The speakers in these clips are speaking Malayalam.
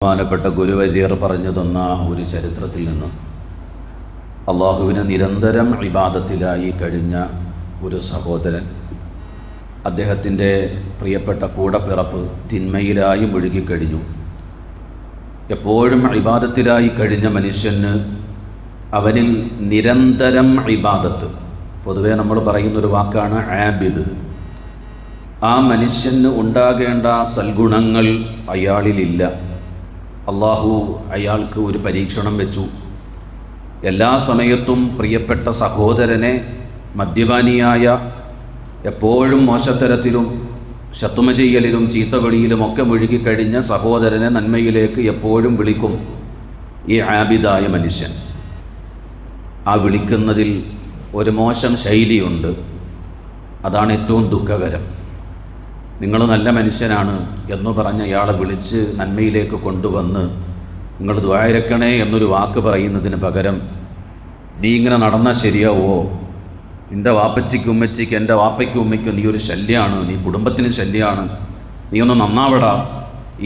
ബഹുമാനപ്പെട്ട ഗുരുവര്യർ പറഞ്ഞു തന്ന ഒരു ചരിത്രത്തിൽ നിന്ന് അള്ളാഹുവിന് നിരന്തരം ഇബാദത്തിലായി കഴിഞ്ഞ ഒരു സഹോദരൻ, അദ്ദേഹത്തിൻ്റെ പ്രിയപ്പെട്ട കൂടപ്പിറപ്പ് തിന്മയിലായി മുഴുകിക്കഴിഞ്ഞു. എപ്പോഴും ഇബാദത്തിലായി കഴിഞ്ഞ മനുഷ്യന് അവനിൽ നിരന്തരം ഇബാദത്ത്, പൊതുവേ നമ്മൾ പറയുന്നൊരു വാക്കാണ് ആബിദ്. ആ മനുഷ്യന് ഉണ്ടാകേണ്ട സൽഗുണങ്ങൾ അയാളിലില്ല. അള്ളാഹു അയാൾക്ക് ഒരു പരീക്ഷണം വെച്ചു. എല്ലാ സമയത്തും പ്രിയപ്പെട്ട സഹോദരനെ മദ്യപാനിയായ, എപ്പോഴും മോശത്തരത്തിലും ശത്തുമ ചെയ്യലിലും ചീത്തവിളിയിലുമൊക്കെ മുഴുകിക്കഴിഞ്ഞ സഹോദരനെ നന്മയിലേക്ക് എപ്പോഴും വിളിക്കും ഈ ആബിദായ മനുഷ്യൻ. ആ വിളിക്കുന്നതിൽ ഒരു മോശം ശൈലിയുണ്ട്. അതാണ് ഏറ്റവും ദുഃഖകരം. നിങ്ങൾ നല്ല മനുഷ്യനാണ് എന്ന് പറഞ്ഞ് അയാളെ വിളിച്ച് നന്മയിലേക്ക് കൊണ്ടുവന്ന് നിങ്ങൾ ദ്വാരക്കണേ എന്നൊരു വാക്ക് പറയുന്നതിന് പകരം, നീ ഇങ്ങനെ നടന്നാൽ ശരിയാവോ, നിൻ്റെ വാപ്പച്ചിക്കും ഉമ്മച്ചിക്ക്, എൻ്റെ വാപ്പയ്ക്കും ഉമ്മയ്ക്കും നീ ഒരു ശല്യമാണ്, നീ കുടുംബത്തിന് ശല്യമാണ്, നീ ഒന്ന് നന്നാവടാ,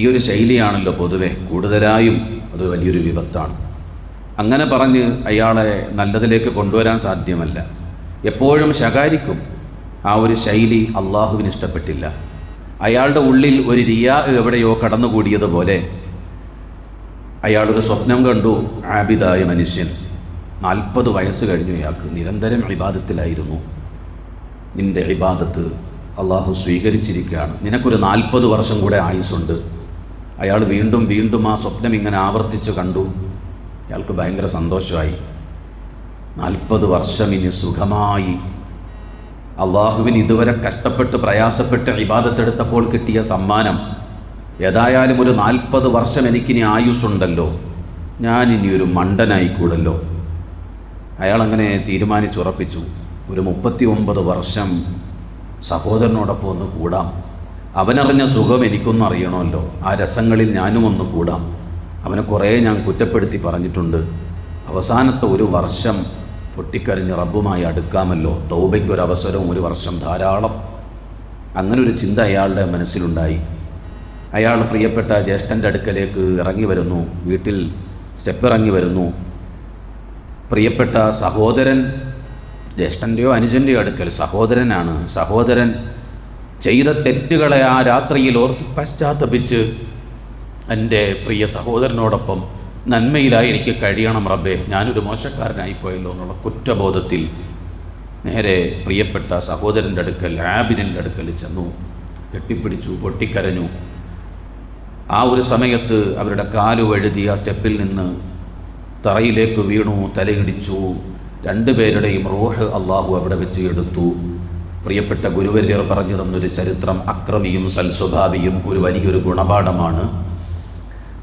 ഈ ഒരു ശൈലിയാണല്ലോ പൊതുവെ കൂടുതലായും. അത് വലിയൊരു വിപത്താണ്. അങ്ങനെ പറഞ്ഞ് അയാളെ നല്ലതിലേക്ക് കൊണ്ടുവരാൻ സാധ്യമല്ല. എപ്പോഴും ശകാരിക്കും. ആ ഒരു ശൈലി അള്ളാഹുവിന് ഇഷ്ടപ്പെട്ടില്ല. അയാളുടെ ഉള്ളിൽ ഒരു റിയാ എവിടെയോ കടന്നുകൂടിയതുപോലെ അയാളൊരു സ്വപ്നം കണ്ടു. ആബിദായ മനുഷ്യൻ, 40 വയസ്സ് കഴിഞ്ഞു, അയാൾക്ക് നിരന്തരം ഇബാദത്തിലായിരുന്നു. നിൻ്റെ ഇബാദത്ത് അള്ളാഹു സ്വീകരിച്ചിരിക്കുകയാണ്, നിനക്കൊരു 40 വർഷം കൂടെ ആയുസ്സുണ്ട്. അയാൾ വീണ്ടും വീണ്ടും ആ സ്വപ്നം ഇങ്ങനെ ആവർത്തിച്ച് കണ്ടു. അയാൾക്ക് ഭയങ്കര സന്തോഷമായി. 40 വർഷം ഇനി സുഖമായി. അള്ളാഹുവിന് ഇതുവരെ കഷ്ടപ്പെട്ട് പ്രയാസപ്പെട്ട് ഇബാദത്തെടുത്തപ്പോൾ കിട്ടിയ സമ്മാനം, ഏതായാലും ഒരു 40 വർഷം എനിക്കിനി ആയുസ്സുണ്ടല്ലോ, ഞാനിനി ഒരു മണ്ടനായിക്കൂടല്ലോ. അയാളങ്ങനെ തീരുമാനിച്ചുറപ്പിച്ചു, ഒരു 39 വർഷം സഹോദരനോടൊപ്പം ഒന്ന് കൂടാം. അവനറിഞ്ഞ സുഖം എനിക്കൊന്നും അറിയണമല്ലോ, ആ രസങ്ങളിൽ ഞാനും ഒന്ന് കൂടാം. അവനെ കുറേ ഞാൻ കുറ്റപ്പെടുത്തി പറഞ്ഞിട്ടുണ്ട്. അവസാനത്തെ ഒരു വർഷം പൊട്ടിക്കരഞ്ഞ് റബ്ബുമായി അടുക്കാമല്ലോ, തൗബയ്ക്കൊരവസരവും 1 വർഷം ധാരാളം. അങ്ങനൊരു ചിന്ത അയാളുടെ മനസ്സിലുണ്ടായി. അയാൾ പ്രിയപ്പെട്ട ജ്യേഷ്ഠൻ്റെ അടുക്കലേക്ക് ഇറങ്ങി വരുന്നു. വീട്ടിൽ സ്റ്റെപ്പ് ഇറങ്ങി വരുന്നു. പ്രിയപ്പെട്ട സഹോദരൻ, ജ്യേഷ്ഠൻ്റെയോ അനുജൻ്റെയോ അടുക്കൽ സഹോദരനാണ്. സഹോദരൻ ചെയ്ത തെറ്റുകളെ ആ രാത്രിയിൽ ഓർത്ത് പശ്ചാത്തപിച്ച്, എൻ്റെ പ്രിയ സഹോദരനോടൊപ്പം നന്മയിലായി എനിക്ക് കഴിയണം റബ്ബേ, ഞാനൊരു മോശക്കാരനായിപ്പോയല്ലോ എന്നുള്ള കുറ്റബോധത്തിൽ നേരെ പ്രിയപ്പെട്ട സഹോദരൻ്റെ അടുക്കൽ, ആബിദിൻ്റെ അടുക്കൽ ചെന്നു. കെട്ടിപ്പിടിച്ചു, പൊട്ടിക്കരഞ്ഞു. ആ ഒരു സമയത്ത് അവരുടെ കാല് വഴുതി ആ സ്റ്റെപ്പിൽ നിന്ന് തറയിലേക്ക് വീണു, തലയിടിച്ചു. 2 പേരുടെയും റൂഹ് അള്ളാഹു അവിടെ വെച്ച് എടുത്തു. പ്രിയപ്പെട്ട ഗുരുവര്യർ പറഞ്ഞു തന്നൊരു ചരിത്രം, അക്രമിയും സൽസ്വഭാവിയും ഒരു വലിയൊരു ഗുണപാഠമാണ്.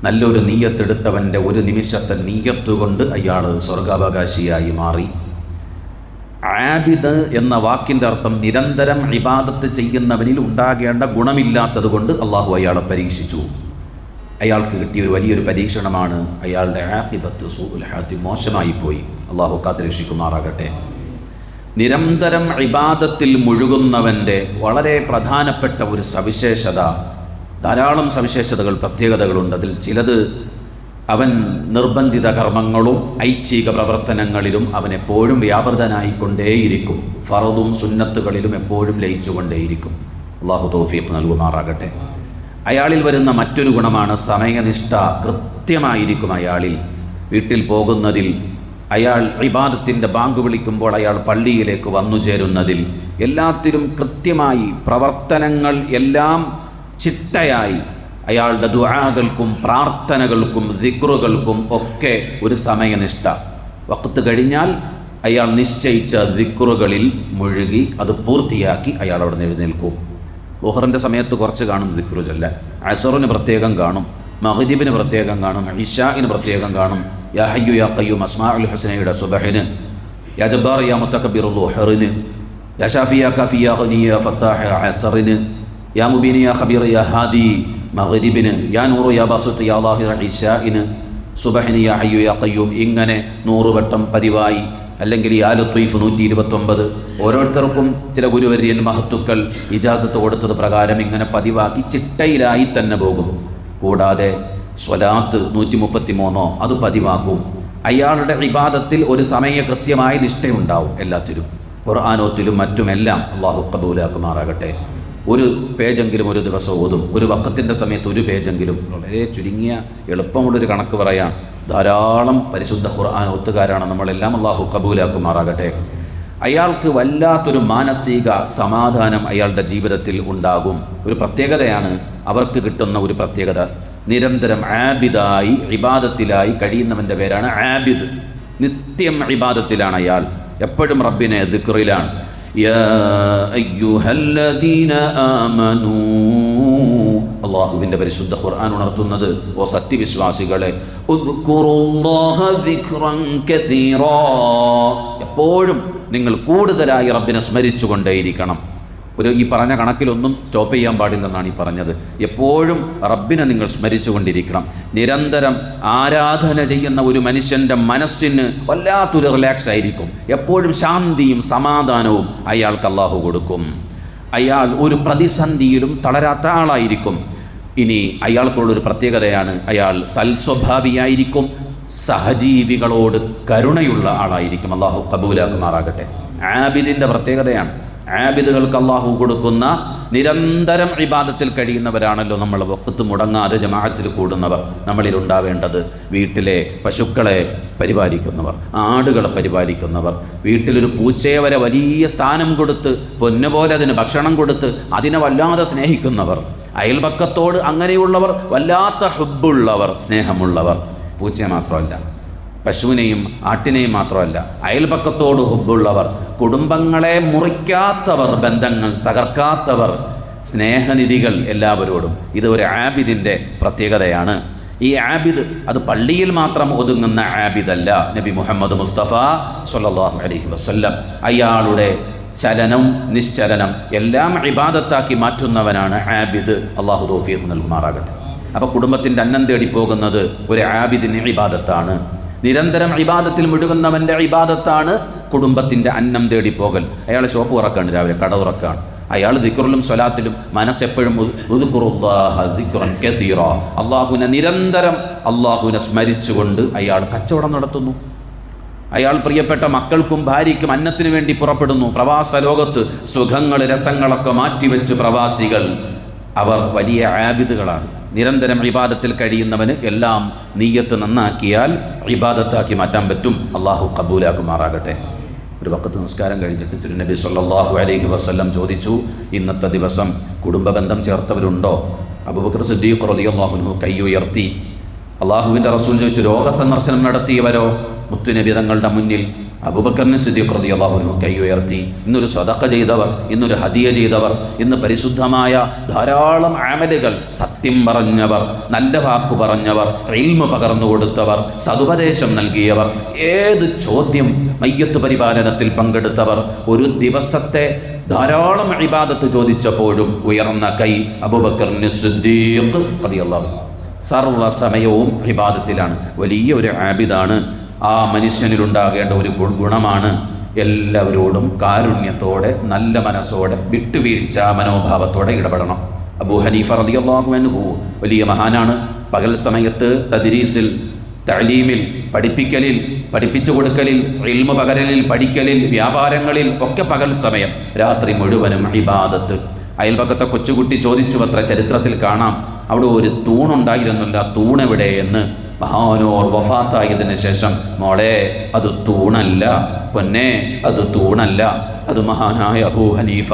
നല്ലൊരു നീയത്തെടുത്തവൻ്റെ ഒരു നിമിഷത്തെ നീയത്ത് കൊണ്ട് അയാൾ സ്വർഗാവകാശിയായി മാറി. ആബിദ് എന്ന വാക്കിൻ്റെ അർത്ഥം നിരന്തരം ഇബാദത്ത് ചെയ്യുന്നവനിൽ ഉണ്ടാകേണ്ട ഗുണമില്ലാത്തത് കൊണ്ട് അള്ളാഹു അയാളെ പരീക്ഷിച്ചു. അയാൾക്ക് കിട്ടിയ ഒരു വലിയൊരു പരീക്ഷണമാണ്. അയാളുടെ ആഖിബത്ത് സൂഉൽ ഹാത്തിം, മോശമായിപ്പോയി. അള്ളാഹു കാത്തുരക്ഷിക്കുമാറാകട്ടെ. നിരന്തരം ഇബാദത്തിൽ മുഴുകുന്നവൻ്റെ വളരെ പ്രധാനപ്പെട്ട ഒരു സവിശേഷത, ധാരാളം സവിശേഷതകൾ, പ്രത്യേകതകളുണ്ട്. അതിൽ ചിലത്, അവൻ നിർബന്ധിത കർമ്മങ്ങളും ഐച്ഛിക പ്രവർത്തനങ്ങളിലും അവൻ എപ്പോഴും വ്യാപൃതനായിക്കൊണ്ടേയിരിക്കും. ഫറദും സുന്നത്തുകളിലും എപ്പോഴും ലയിച്ചുകൊണ്ടേയിരിക്കും. അള്ളാഹു തൗഫീഖ് നൽകുമാറാകട്ടെ. അയാളിൽ വരുന്ന മറ്റൊരു ഗുണമാണ് സമയനിഷ്ഠ. കൃത്യമായിരിക്കും അയാളിൽ. വീട്ടിൽ പോകുന്നതിൽ, അയാൾ ഇബാദത്തിൻ്റെ ബാങ്ക് വിളിക്കുമ്പോൾ അയാൾ പള്ളിയിലേക്ക് വന്നു ചേരുന്നതിൽ, എല്ലാത്തിലും കൃത്യമായി പ്രവർത്തനങ്ങൾ എല്ലാം ചിട്ടയായി, അയാളുടെ ദുആകൾക്കും പ്രാർത്ഥനകൾക്കും ദിക്റുകൾക്കും ഒക്കെ ഒരു സമയനിഷ്ഠ. വഖ്ത് കഴിഞ്ഞാൽ അയാൾ നിശ്ചയിച്ച ദിക്റുകളിൽ മുഴുകി അത് പൂർത്തിയാക്കി അയാൾ അവിടെ നിന്ന് എഴുന്നേൽക്കും. ളുഹറിൻ്റെ സമയത്ത് കുറച്ച് കാണും ദിക്റു ചൊല്ല, അസറിന് പ്രത്യേകം കാണും, മഗ്രിബിന് പ്രത്യേകം കാണും, ഇശാഇന് പ്രത്യേകം കാണും, യാ ഹയ്യു യാ ഖയ്യൂം അസ്മാഉൽ ഹുസ്നയുടെ സുബ്ഹിന്, യാ ജബ്ബാർ യാ മുതകബ്ബിർ ളുഹറിന്, യാ ഷാഫി യാ കാഫി യാ ഗനി യാ ഫത്താഹ് അസറിന്, യാ മുബീൻ യാ ഖബീർ യാ ഹാദി മഗ്രിബിന്, യാ നൂറു യാ ബാസിത്ത് യാ ളാഹിർ ഇശാഇന്, സുബ്ഹിന് യാ ഹയ്യു യാ ഖയ്യൂം. ഇങ്ങനെ 100 വട്ടം പതിവായി, അല്ലെങ്കിൽ യാ ലത്തീഫ് 129. ഓരോരുത്തർക്കും ചില ഗുരുവര്യൻ മഹത്തുക്കൾ ഇജാസത്ത് കൊടുത്തത് പ്രകാരം ഇങ്ങനെ പതിവാക്കി ചിട്ടയിലായി തന്നെ പോകും. കൂടാതെ സ്വലാത്ത് 133 അത് പതിവാക്കും. അയാളുടെ ഇബാദത്തിൽ ഒരു സമയ കൃത്യമായ നിഷ്ഠയുണ്ടാവും. എല്ലാത്തിലും ഖുർആനോത്തിലും മറ്റുമെല്ലാം അള്ളാഹു ഖബൂലാക്കുമാറാകട്ടെ. ഒരു പേജെങ്കിലും ഒരു ദിവസം ഓതും. ഒരു വഖത്തിൻ്റെ സമയത്ത് ഒരു പേജെങ്കിലും. വളരെ ചുരുങ്ങിയ എളുപ്പമുള്ളൊരു കണക്ക് പറയാം. ധാരാളം പരിശുദ്ധ ഖുർആൻ ഒത്തുകാരാണ് നമ്മളെല്ലാം. അള്ളാഹു ഖബൂലാക്കുമാറാകട്ടെ. അയാൾക്ക് വല്ലാത്തൊരു മാനസിക സമാധാനം അയാളുടെ ജീവിതത്തിൽ ഉണ്ടാകും. ഒരു പ്രത്യേകതയാണ് അവർക്ക് കിട്ടുന്ന ഒരു പ്രത്യേകത. നിരന്തരം ആബിദായി ഇബാദത്തിലായി കഴിയുന്നവൻ്റെ പേരാണ് ആബിദ്. നിത്യം ഇബാദത്തിലാണ് അയാൾ. എപ്പോഴും റബ്ബിനെ ദിക്റിലാണ്. യാ അയ്യുഹല്ലദീന ആമനൂ, അല്ലാഹുവിൻ്റെ പരിശുദ്ധ ഖുർആൻ ഉണർത്തുന്നത്, ഓ സത്യവിശ്വാസികളെ, ഉദ്കുറുല്ലാഹ ദിക്റൻ കസീറാ, എപ്പോഴും നിങ്ങൾ കൂടുതലായി റബ്ബിനെ സ്മരിച്ചുകൊണ്ടേയിരിക്കണം. ഈ പറഞ്ഞ കണക്കിലൊന്നും സ്റ്റോപ്പ് ചെയ്യാൻ പാടില്ലെന്നാണ് ഈ പറഞ്ഞത്. എപ്പോഴും റബ്ബിനെ നിങ്ങൾ സ്മരിച്ചുകൊണ്ടിരിക്കണം. നിരന്തരം ആരാധന ചെയ്യുന്ന ഒരു മനുഷ്യൻ്റെ മനസ്സിന് വല്ലാത്തൊരു റിലാക്സ് ആയിരിക്കും. എപ്പോഴും ശാന്തിയും സമാധാനവും അയാൾക്ക് അല്ലാഹു കൊടുക്കും. അയാൾ ഒരു പ്രതിസന്ധിയിലും തളരാത്ത ആളായിരിക്കും. ഇനി അയാൾക്കുള്ളൊരു പ്രത്യേകതയാണ്, അയാൾ സൽസ്വഭാവിയായിരിക്കും. സഹജീവികളോട് കരുണയുള്ള ആളായിരിക്കും. അല്ലാഹു ഖബൂലാക്കുമാറാകട്ടെ. ആബിദിൻ്റെ പ്രത്യേകതയാണ്. ആബിദുകൾക്ക് അല്ലാഹു കൊടുക്കുന്ന നിരന്തരം ഇബാദത്തിൽ കഴിയുന്നവരാണല്ലോ നമ്മൾ. വഖ്ത് മുടങ്ങാതെ ജമാഅത്തിൽ കൂടുന്നവർ. നമ്മളിലുണ്ടാവേണ്ടത് വീട്ടിലെ പശുക്കളെ പരിപാലിക്കുന്നവർ, ആടുകളെ പരിപാലിക്കുന്നവർ, വീട്ടിലൊരു പൂച്ചയെ വരെ വലിയ സ്ഥാനം കൊടുത്ത് പൊന്നുപോലെ അതിന് ഭക്ഷണം കൊടുത്ത് അതിനെ വല്ലാതെ സ്നേഹിക്കുന്നവർ, അയൽപക്കത്തോട് അങ്ങനെയുള്ളവർ, വല്ലാത്ത ഹുബ്ബുള്ളവർ, സ്നേഹമുള്ളവർ. പൂച്ചയെ മാത്രമല്ല, പശുവിനെയും ആട്ടിനെയും മാത്രമല്ല, അയൽപക്കത്തോട് ഹുബ്ബുള്ളവർ, കുടുംബങ്ങളെ മുറിക്കാത്തവർ, ബന്ധങ്ങൾ തകർക്കാത്തവർ, സ്നേഹനിധികൾ എല്ലാവരോടും. ഇത് ഒരു ആബിദിൻ്റെ പ്രത്യേകതയാണ്. ഈ ആബിദ് അത് പള്ളിയിൽ മാത്രം ഒതുങ്ങുന്ന ആബിദല്ല. നബി മുഹമ്മദ് മുസ്തഫ സ്വല്ലല്ലാഹു അലൈഹി വസല്ലം അയാളുടെ ചലനം നിശ്ചലനം എല്ലാം ഇബാദത്താക്കി മാറ്റുന്നവനാണ് ആബിദ്. അള്ളാഹു തൗഫീഖ് നൽകുമാറാകട്ടെ. അപ്പോൾ കുടുംബത്തിൻ്റെ അന്നം തേടി പോകുന്നത് ഒരു ആബിദിന് ഇബാദത്താണ്. നിരന്തരം ഇബാദത്തിൽ മുഴുകുന്നവൻ്റെ ഇബാദത്താണ് കുടുംബത്തിൻ്റെ അന്നം തേടി പോകൽ. അയാൾ ഷോപ്പ് തുറക്കാണ്, രാവിലെ കട തുറക്കാണ്. അയാൾ ദിക്റിലും സ്വലാത്തിലും മനസ്സെപ്പോഴും അള്ളാഹുവിനെ നിരന്തരം അള്ളാഹുവിനെ സ്മരിച്ചുകൊണ്ട് അയാൾ കച്ചവടം നടത്തുന്നു. അയാൾ പ്രിയപ്പെട്ട മക്കൾക്കും ഭാര്യയ്ക്കും അന്നത്തിന് വേണ്ടി പുറപ്പെടുന്നു. പ്രവാസ ലോകത്ത് സുഖങ്ങൾ രസങ്ങളൊക്കെ മാറ്റിവെച്ച് പ്രവാസികൾ അവർ വലിയ ആബിദുകളാണ്. നിരന്തരം ഇബാദത്തിൽ കഴിയുന്നവന് എല്ലാം നീയത്ത് നന്നാക്കിയാൽ ഇബാദത്താക്കി മാറ്റാൻ പറ്റും. അള്ളാഹു ഖബൂലാക്കുമാറാകട്ടെ. ഒരു വഖത്ത് നിസ്കാരം കഴിഞ്ഞിട്ട് തിരുനബി സല്ലല്ലാഹു അലൈഹി വസല്ലം ചോദിച്ചു, ഇന്നത്തെ ദിവസം കുടുംബ ബന്ധം ചേർത്തവരുണ്ടോ? അബൂബക്കർ സിദ്ദീഖ് റളിയല്ലാഹു അൻഹു കൈ ഉയർത്തി. അള്ളാഹുവിൻ്റെ റസൂൽ ചോദിച്ചു, രോഗസന്ദർശനം നടത്തിയവരോ? മുത്തുനബി തങ്ങളുടെ മുന്നിൽ അബൂബക്കറിന് സിദ്ദീഖ് റളിയല്ലാഹു അൻഹു കൈ ഉയർത്തി. ഇന്നൊരു സദഖ ചെയ്തവർ, ഇന്നൊരു ഹദിയ ചെയ്തവർ, ഇന്ന് പരിശുദ്ധമായ ധാരാളം അമലുകൾ, സത്യം പറഞ്ഞവർ, നല്ല വാക്കു പറഞ്ഞവർ, ഇൽമ പകർന്നു കൊടുത്തവർ, സതുപദേശം നൽകിയവർ, ഏത് ചോദ്യം മയ്യത്ത് പരിപാലനത്തിൽ പങ്കെടുത്തവർ, ഒരു ദിവസത്തെ ധാരാളം ഇബാദത്ത് ചോദിച്ചപ്പോഴും ഉയർന്ന കൈ അബൂബക്കറിന് സിദ്ദീഖ് റളിയല്ലാഹു അൻഹു. സർവ്വസമയവും ഇബാദത്തിലാണ്. വലിയ ഒരു ആബിദാണ്. ആ മനുഷ്യനിലുണ്ടാകേണ്ട ഒരു ഗുണമാണ് എല്ലാവരോടും കാരുണ്യത്തോടെ, നല്ല മനസ്സോടെ, വിട്ടുവീഴ്ച മനോഭാവത്തോടെ ഇടപെടണം. അബൂ ഹനീഫ റളിയല്ലാഹു അൻഹു വലിയ മഹാനാണ്. പകൽ സമയത്ത് തദ്രീസിൽ, തഅലീമിൽ, പഠിപ്പിക്കലിൽ, പഠിപ്പിച്ചു കൊടുക്കലിൽ, ഇൽമ പകരലിൽ, പഠിക്കലിൽ, വ്യാപാരങ്ങളിൽ ഒക്കെ പകൽ സമയം. രാത്രി മുഴുവനും ഇബാദത്ത്. അയൽപക്കത്തെ കൊച്ചുകുട്ടി ചോദിച്ചു അത്ര, ചരിത്രത്തിൽ കാണാം, അവിടെ ഒരു തൂണുണ്ടായിരുന്നില്ല. തൂണെവിടെ എന്ന് മഹാനോർ വഫാത്തായതിനു ശേഷം, മോളെ അത് തൂണല്ല, പൊന്നെ അത് തൂണല്ല, അത് മഹാനായ അബൂ ഹനീഫ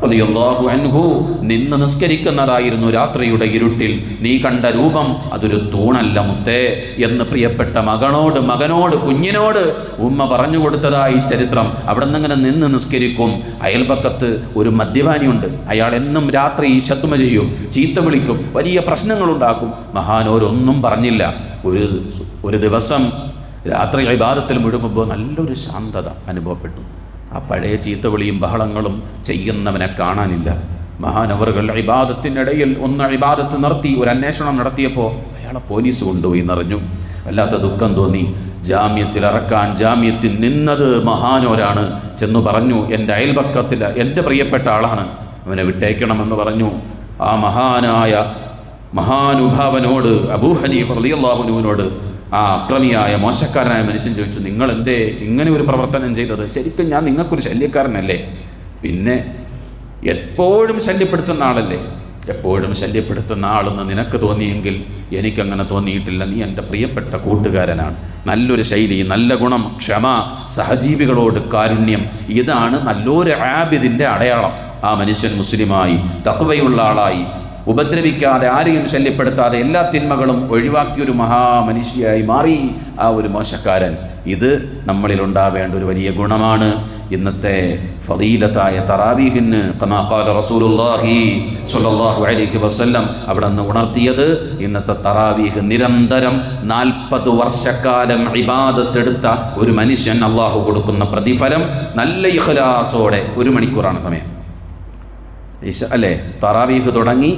റളിയല്ലാഹു അൻഹു നിന്ന് നിസ്കരിക്കുന്നതായിരുന്നു രാത്രിയുടെ ഇരുട്ടിൽ. നീ കണ്ട രൂപം അതൊരു തൂണല്ല മുത്തേ എന്ന് പ്രിയപ്പെട്ട മകനോട് കുഞ്ഞിനോട് ഉമ്മ പറഞ്ഞു കൊടുത്തതായി ചരിത്രം. അവിടെ നിന്നിങ്ങനെ നിന്ന് നിസ്കരിക്കും. അയൽപക്കത്ത് ഒരു മദ്യപാനിയുണ്ട്. അയാൾ എന്നും രാത്രി ശത്മ ചെയ്യും, ചീത്ത വിളിക്കും, വലിയ പ്രശ്നങ്ങളുണ്ടാക്കും. മഹാനോരൊന്നും പറഞ്ഞില്ല. ഒരു ദിവസം രാത്രി ഇബാദത്തിൽ മുഴുകുമ്പോൾ നല്ലൊരു ശാന്തത അനുഭവപ്പെട്ടു. ആ പഴയ ചീത്തവിളിയും ബഹളങ്ങളും ചെയ്യുന്നവനെ കാണാനില്ല. മഹാനവറുകൾ ഇബാദത്തിനിടയിൽ ഒന്ന് ഇബാദത്ത് നിർത്തി ഒരു അന്വേഷണം നടത്തിയപ്പോൾ അയാളെ പോലീസ് കൊണ്ടുപോയി എന്നറിഞ്ഞു. വല്ലാത്ത ദുഃഖം തോന്നി. ജാമ്യത്തിൽ ഇറക്കാൻ ജാമ്യത്തിൽ നിന്നത് മഹാനോരാണ്. ചെന്നു പറഞ്ഞു, എൻ്റെ അയൽപക്കത്തിൽ എൻ്റെ പ്രിയപ്പെട്ട ആളാണ്, അവനെ വിട്ടേക്കണമെന്ന് പറഞ്ഞു. ആ മഹാനായ മഹാനുഭാവനോട് അബൂ ഹനീഫ റളിയല്ലാഹു അൻഹുവിനോട് ആ അക്രമിയായ മോശക്കാരനായ മനുഷ്യൻ ചോദിച്ചു, നിങ്ങൾ എന്തേ ഇങ്ങനെ ഒരു പ്രവർത്തനം ചെയ്തത്? ശരിക്കും ഞാൻ നിങ്ങൾക്കൊരു ശല്യക്കാരനല്ലേ? പിന്നെ എപ്പോഴും ശല്യപ്പെടുത്തുന്ന ആളല്ലേ? എപ്പോഴും ശല്യപ്പെടുത്തുന്ന ആളെന്ന് നിനക്ക് തോന്നിയെങ്കിൽ എനിക്കങ്ങനെ തോന്നിയിട്ടില്ല. നീ എൻ്റെ പ്രിയപ്പെട്ട കൂട്ടുകാരനാണ്. നല്ലൊരു ശൈലി, നല്ല ഗുണം, ക്ഷമ, സഹജീവികളോട് കാരുണ്യം, ഇതാണ് നല്ലൊരു ആബിദിൻ്റെ അടയാളം. ആ മനുഷ്യൻ മുസ്ലിമായി തഖ്വയുള്ള ആളായി, ഉപദ്രവിക്കാതെ ആരെയും ശല്യപ്പെടുത്താതെ എല്ലാ തിന്മകളും ഒഴിവാക്കിയൊരു മഹാമനുഷ്യയായി മാറി ആ ഒരു മോശക്കാരൻ. ഇത് നമ്മളിലുണ്ടാവേണ്ട ഒരു വലിയ ഗുണമാണ്. ഇന്നത്തെ ഫളീലത്തായ തറാവീഹിന് കമാ ഖാല റസൂലുള്ളാഹി സ്വല്ലല്ലാഹു അലൈഹി വസല്ലം അവിടെ നിന്ന് ഉണർത്തിയത്, ഇന്നത്തെ തറാവീഹ് നിരന്തരം 40 വർഷക്കാലം ഇബാദത്ത് എടുത്ത ഒരു മനുഷ്യൻ അള്ളാഹു കൊടുക്കുന്ന പ്രതിഫലം നല്ല ഇഖ്ലാസോടെ 1 മണിക്കൂറാണ് സമയം അല്ലേ? തറാവീഹ് തുടങ്ങി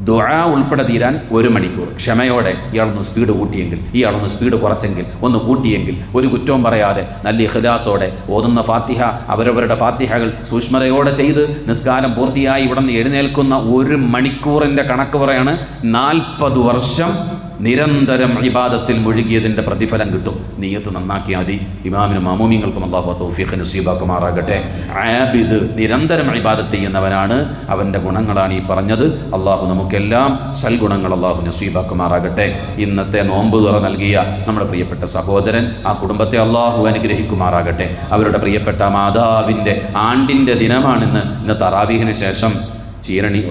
ദുആ ഉൾപ്പെടെ തീരാൻ 1 മണിക്കൂർ. ക്ഷമയോടെ ഇയാളൊന്ന് സ്പീഡ് കൂട്ടിയെങ്കിൽ, ഇയാളൊന്ന് സ്പീഡ് കുറച്ചെങ്കിൽ, ഒന്ന് കൂട്ടിയെങ്കിൽ, ഒരു കുറ്റവും പറയാതെ നല്ല ഇഖ്ലാസോടെ ഓതുന്ന ഫാത്തിഹ, അവരവരുടെ ഫാത്തിഹകൾ സൂക്ഷ്മതയോടെ ചെയ്ത് നിസ്കാരം പൂർത്തിയായി ഇവിടെ നിന്ന് എഴുന്നേൽക്കുന്ന 1 മണിക്കൂറിൻ്റെ കണക്ക് പറയാണ് 40 വർഷം നിരന്തരം ഇബാദത്തിൽ മുഴുകിയതിൻ്റെ പ്രതിഫലം കിട്ടും. നീയത്ത് നന്നാക്കിയാൽ മതി. ഇമാമിനും മാമൂമിങ്ങൾക്കും അല്ലാഹു തൗഫീഖ് നസീബാക്കുമാറാകട്ടെ. ആബിദ് നിരന്തരം ഇബാദത്ത് ചെയ്യുന്നവനാണ്, അവൻ്റെ ഗുണങ്ങളാണ് ഈ പറഞ്ഞത്. അള്ളാഹു നമുക്കെല്ലാം സൽഗുണങ്ങൾ അള്ളാഹു നസീബാക്കുമാറാകട്ടെ. ഇന്നത്തെ നോമ്പ് തുറ നൽകിയ നമ്മുടെ പ്രിയപ്പെട്ട സഹോദരൻ, ആ കുടുംബത്തെ അള്ളാഹു അനുഗ്രഹിക്കുമാറാകട്ടെ. അവരുടെ പ്രിയപ്പെട്ട മാതാവിൻ്റെ ആണ്ടിൻ്റെ ദിനമാണിന്ന്. ഇന്ന് തറാവീഹിന് ശേഷം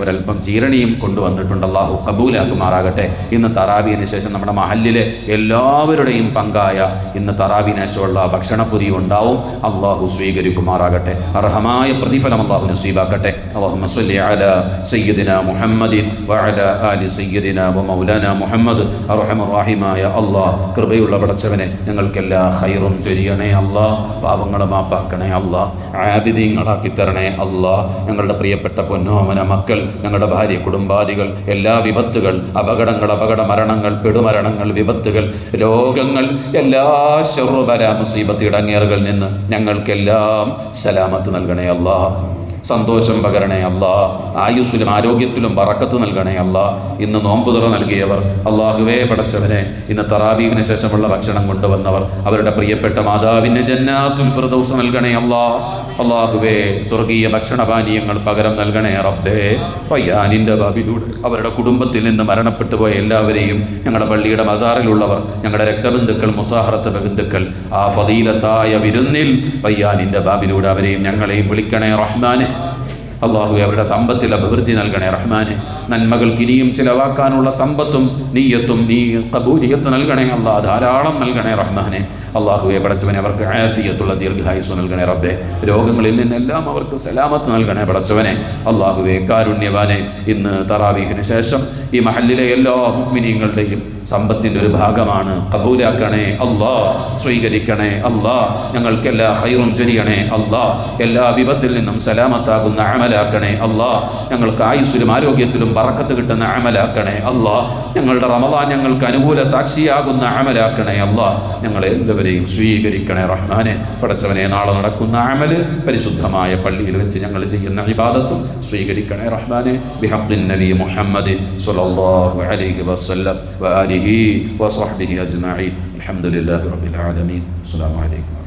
ഒരൽപ്പം ചീരണിയും കൊണ്ടുവന്നിട്ടുണ്ട്. അള്ളാഹു കബൂലാക്കുമാറാകട്ടെ. ഇന്ന് തറാവീഹിന് ശേഷം നമ്മുടെ മഹല്ലിലെ എല്ലാവരുടെയും പങ്കായ ഇന്ന് തറാവീഹിന് ശേഷമുള്ള ഭക്ഷണപ്പൊതി ഉണ്ടാവും. അള്ളാഹു സ്വീകരിക്കുമാറാകട്ടെ. അർഹമായ പ്രതിഫലം അള്ളാഹു നസീബാക്കട്ടെ. അല്ലാഹുമ്മ സ്വല്ലി അലാ സയ്യിദിനാ മുഹമ്മദിൻ വഅലാ ആലി സയ്യിദിനാ വമൗലാനാ മുഹമ്മദ്. അർഹമർ റഹീമായ അല്ലാഹ്, കൃപയുള്ള പടച്ചവനെ, ഞങ്ങൾക്കെല്ലാ ഖൈറും ചൊരിയണേ അല്ലാഹ്. പാവങ്ങളെ മാപ്പാക്കണേ അല്ലാഹ്. ആബിദീങ്ങളാക്കി തരണേ അല്ലാഹ്. ഞങ്ങളുടെ പ്രിയപ്പെട്ട പൊന്നോമന മക്കൾ, ഞങ്ങളുടെ ഭാര്യ, കുടുംബാദികൾ, എല്ലാ വിപത്തുകൾ, അപകടങ്ങൾ, മരണങ്ങൾ, പെടുമരണങ്ങൾ, വിപത്തുകൾ, രോഗങ്ങൾ, എല്ലാ ശർറു ബലാ മുസീബത്ത് ഇടങ്ങേറുകളിൽ നിന്ന് ഞങ്ങൾക്കെല്ലാം സലാമത്ത് നൽകണേ അല്ലാഹ്. സന്തോഷം പകരണേ അല്ലാഹ്. ആയുസ്സിലും ആരോഗ്യത്തിലും ബറക്കത്ത് നൽകണേ അല്ലാഹ്. ഇന്ന് നോമ്പ് തുറ നൽകിയവർ, അല്ലാഹുവേ പടച്ചവനെ, ഇന്ന് തറാവീഹിന് ശേഷമുള്ള ഭക്ഷണം കൊണ്ടുവന്നവർ, അവരുടെ പ്രിയപ്പെട്ട മാതാവിന് ജന്നാത്തുൽ ഫിർദൗസ് നൽകണേ അല്ലാഹ്. അല്ലാഹുവേ, സ്വർഗീയ ഭക്ഷണപാനീയങ്ങൾ പകരം നൽകണേ റബ്ബേ. റയ്യാനിൻ്റെ ബാബിലൂടെ അവരുടെ കുടുംബത്തിൽ നിന്ന് മരണപ്പെട്ടു പോയ എല്ലാവരെയും, ഞങ്ങളുടെ പള്ളിയുടെ മസാറിലുള്ളവർ, ഞങ്ങളുടെ രക്തബന്ധുക്കൾ, മുസാഹറത്ത് ബന്ധുക്കൾ, ആ ഫളീലത്തായ വിരുന്നിൽ റയ്യാനിൻ്റെ ബാബിലൂടെ അവരെയും ഞങ്ങളെയും വിളിക്കണേ റഹ്മാനെ. അള്ളാഹുവേ, അവരുടെ സമ്പത്തിൽ അഭിവൃദ്ധി നൽകണേ റഹ്മാനെ. നന്മകൾക്ക് ഇനിയും ചിലവാക്കാനുള്ള സമ്പത്തും നീയത്തും നീ കബൂലിയത്ത് നൽകണേ അല്ലാഹ്. ധാരാളം നൽകണേ റഹ്മാനെ. അള്ളാഹുവെ പടച്ചവനെ, അവർക്ക് ആഫിയത്തുള്ള ദീർഘായുസ് നൽകണേ റബ്ബേ. രോഗങ്ങളിൽ നിന്നെല്ലാം അവർക്ക് സലാമത്ത് നൽകണേ പടച്ചവനെ. അള്ളാഹുവെ കാരുണ്യവാനെ, ഇന്ന് തറാവീഹിന് ശേഷം ഈ മഹല്ലിലെ എല്ലാ മുഅ്മിനീങ്ങളുടെയും സമ്പത്തിൻ്റെ ഒരു ഭാഗമാണ്. കബൂലാക്കണേ അല്ലാഹ്, സ്വീകരിക്കണേ അല്ലാഹ്. ഞങ്ങൾക്കെല്ലാ ഖൈറും ചൊരിയണേ അല്ലാഹ്. എല്ലാ വിപത്തിൽ നിന്നും സലാമത്താകുന്ന അമലാക്കണേ അല്ലാഹ്. ഞങ്ങൾക്ക് ആയുസ്സിലും ആരോഗ്യത്തിലും ബറക്കത്ത് കിട്ടുന്ന അമലാക്കണേ അല്ലാഹ്. ഞങ്ങളുടെ റമളാൻ ഞങ്ങൾക്ക് അനുകൂല സാക്ഷിയാകുന്ന അമലാക്കണേ അല്ലാഹ്. ഞങ്ങളെ എല്ലാവരെയും സ്വീകരിക്കണേ റഹ്മാനെ. പടച്ചവനെ, നാളെ നടക്കുന്ന അമല് പരിശുദ്ധമായ പള്ളിയിൽ വെച്ച് ഞങ്ങൾ ചെയ്യുന്ന ഇബാദത്തും സ്വീകരിക്കണേ റഹ്മാനെ. ബിഹഖ്ഖിൻ നബി മുഹമ്മദ് സ്വല്ലല്ലാഹു അലൈഹി വസല്ലം വആലിഹി വസഹ്ബിഹി അജ്മഈൻ. അൽഹംദുലില്ലാഹി റബ്ബിൽ ആലമീൻ. അസ്സലാമു അലൈക്കും.